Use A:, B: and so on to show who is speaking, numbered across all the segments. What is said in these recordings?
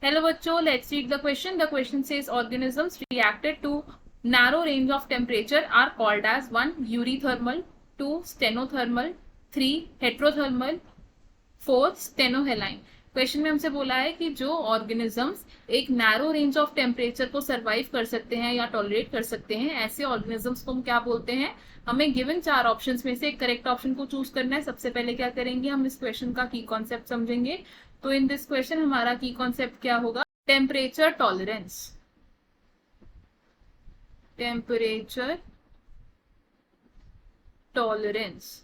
A: Hello बच्चों, let's read the question. The question says organisms reacted to narrow range of temperature are called as 1 eurythermal, 2 stenothermal, 3 heterothermal, 4 स्टेनोहेलाइन. Question में हमसे बोला है कि जो organisms एक नैरो रेंज ऑफ टेम्परेचर को सरवाइव कर सकते हैं या टॉलरेट कर सकते हैं, ऐसे ऑर्गेनिजम्स को हम क्या बोलते हैं. हमें गिवन 4 ऑप्शंस में से एक करेक्ट ऑप्शन को चूज करना है. सबसे पहले क्या करेंगे, हम इस क्वेश्चन का की कॉन्सेप्ट समझेंगे. तो इन दिस क्वेश्चन हमारा की कॉन्सेप्ट क्या होगा? Temperature tolerance. Temperature tolerance.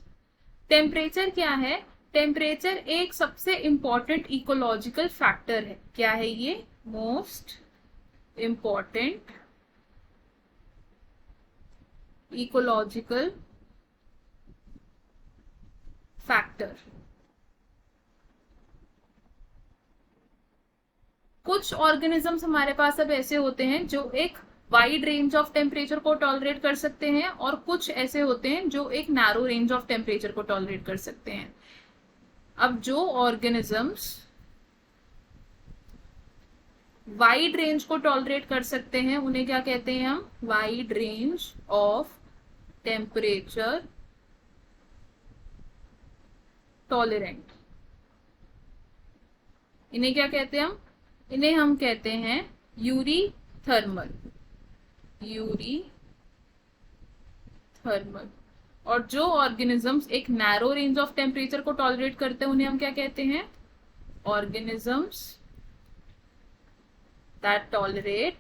A: Temperature क्या है? टेम्परेचर एक सबसे इंपॉर्टेंट इकोलॉजिकल फैक्टर है. क्या है ये? Most important ecological factor. कुछ ऑर्गेनिजम्स हमारे पास अब ऐसे होते हैं जो एक वाइड रेंज ऑफ टेम्परेचर को टॉलरेट कर सकते हैं, और कुछ ऐसे होते हैं जो एक नैरो रेंज ऑफ टेम्परेचर को टॉलरेट कर सकते हैं. अब जो ऑर्गेनिजम्स वाइड रेंज को टॉलरेट कर सकते हैं उन्हें क्या कहते हैं हम? Wide range of temperature tolerant. इन्हें क्या कहते हैं हम? इन्हें हम कहते हैं यूरीथर्मल. यूरीथर्मल. और जो ऑर्गेनिजम्स एक नैरो रेंज ऑफ टेम्परेचर को टॉलरेट करते हैं उन्हें हम क्या कहते हैं? Organisms that tolerate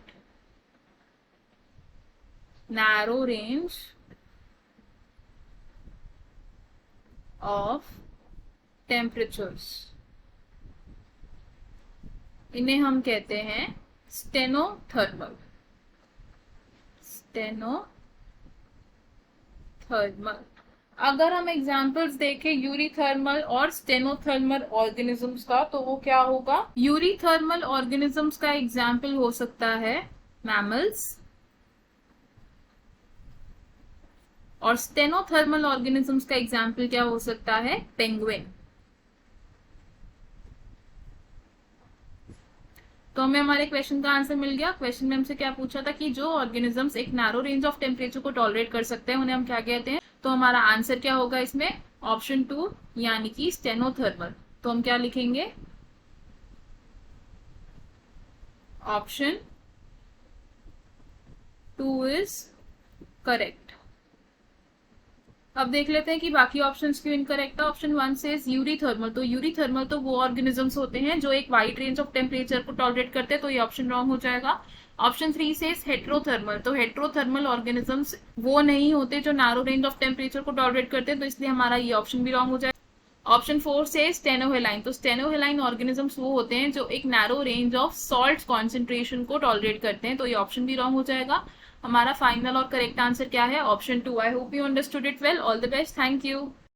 A: narrow range of temperatures, इन्हें हम कहते हैं स्टेनोथर्मल. स्टेनोथर्मल. अगर हम एग्जांपल्स देखें यूरीथर्मल और स्टेनोथर्मल ऑर्गेनिजम्स का, तो वो क्या होगा? यूरीथर्मल ऑर्गेनिजम्स का एग्जांपल हो सकता है मैमल्स, और स्टेनोथर्मल ऑर्गेनिजम्स का एग्जांपल क्या हो सकता है? पेंगुइन. तो हमें हमारे क्वेश्चन का आंसर मिल गया. क्वेश्चन में हमसे क्या पूछा था कि जो ऑर्गेनिजम्स एक नैरो रेंज ऑफ टेम्परेचर को टॉलरेट कर सकते हैं उन्हें हम क्या कहते हैं. तो हमारा आंसर क्या होगा इसमें? ऑप्शन 2 यानी कि स्टेनोथर्मल. तो हम क्या लिखेंगे? Option 2 is correct. अब देख लेते हैं कि बाकी ऑप्शंस क्यों इनकरेक्ट है. ऑप्शन 1 से यूरीथर्मल. तो यूरीथर्मल तो वो ऑर्गेनिजम्स होते हैं जो एक वाइड रेंज ऑफ टेम्परेचर को टॉलरेट करते हैं, तो ये ऑप्शन रॉन्ग हो जाएगा. ऑप्शन 3 से हेट्रोथर्मल. तो हेट्रोथर्मल ऑर्गेनिजम्स वो नहीं होते जो नैरो रेंज ऑफ टेम्परेचर को टॉलरेट करते हैं, तो इसलिए हमारा ये ऑप्शन भी रॉन्ग हो जाएगा. ऑप्शन 4 से स्टेनोहेलाइन. तो स्टेनोहेलाइन ऑर्गेनिजम्स वो होते हैं जो एक narrow range of salt concentration को टॉलरेट करते हैं, तो ये ऑप्शन भी रॉन्ग हो जाएगा. हमारा फाइनल और करेक्ट आंसर क्या है? Option 2. I hope you understood it well. All the best. Thank you.